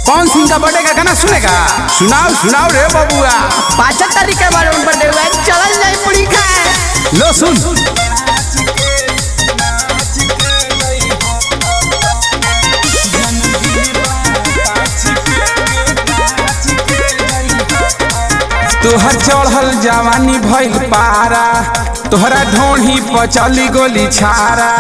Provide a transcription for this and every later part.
कौन सिंह का बर्थडे का गाना सुनेगा? सुनाओ सुनाओ रे बबुआ। 5 तारीख के बारे में बर्थडे हुआ, चल जाए पूरी खाए। लो सुन। तोहर चढ़ल जवानी भइल पारा, तोहरा ढोढ़ी पर चली गोली छारा।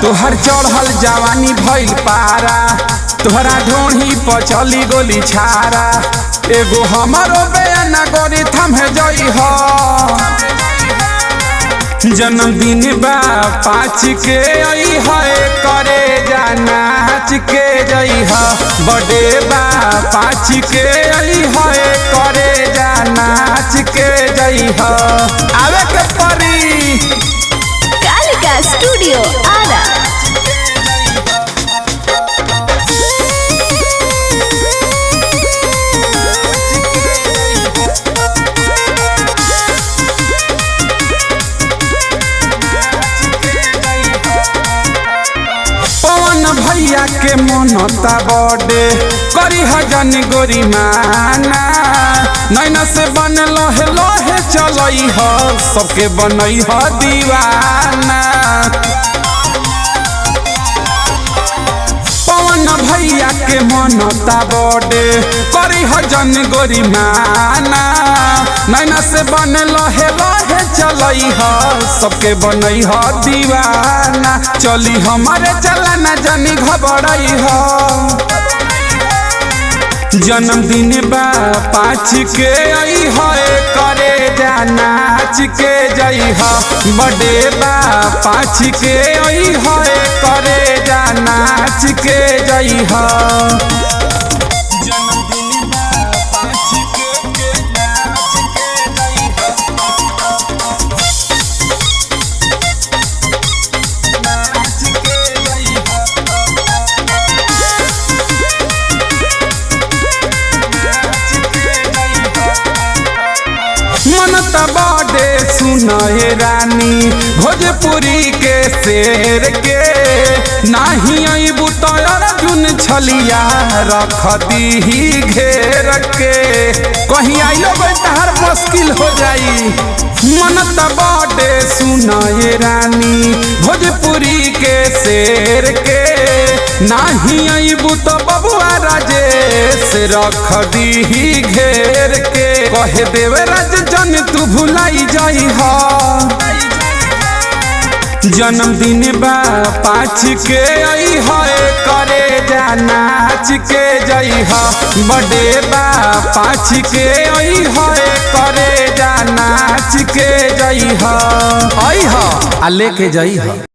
तोहर चढ़ल जवानी भइल पारा, तोहरा ढोढ़ी पर चली गोली छारा। एगो हमारो बयाना गोरी थमे जई हो, जन्मदिन बा 5 के आई है, करे जा नाच के जई है। बर्थडे बा 5 के आई है, करे जा नाच के जई है। आवे के परी कालिका स्टूडियो आरा। भैया के मनता बर्थडे करी हजन गोरी माना। नैना से बन लहे लहे चलई ह, सबके बनई ह दीवाना। पवन भैया के मनता बर्थडे करी हजन गोरी माना। नैना से बन लहे लहे चलई ह, सबके बनई ह दीवाना। चली हमारे चलना जनी घबराई ह, जन्मदिन बा 5 के आई है, करे जा नाच के जई ह। बर्थडे बा 5 के आई है, करे जा नाच के जई ह। मनता बर्थडे सुनाए रानी भोजपुरी के शेर के। नाही अबू तो अर्जुन छलिया रख दी घेर के, कहीं आइलो बेटहर मुश्किल हो जाई। मनता बर्थडे सुनाए रानी भोजपुरी के शेर के। नाही अबू तो बबुआ राजेश रख दी घेर के। कहे देवे राज जन तू भुलाई जाई हो, जन्मदिन बा 5 के आई है, करे जा नाच के जई हो। बर्थडे बा 5 के आई है, करे जा नाच के जई हो। आई हो आ लेके जई हो।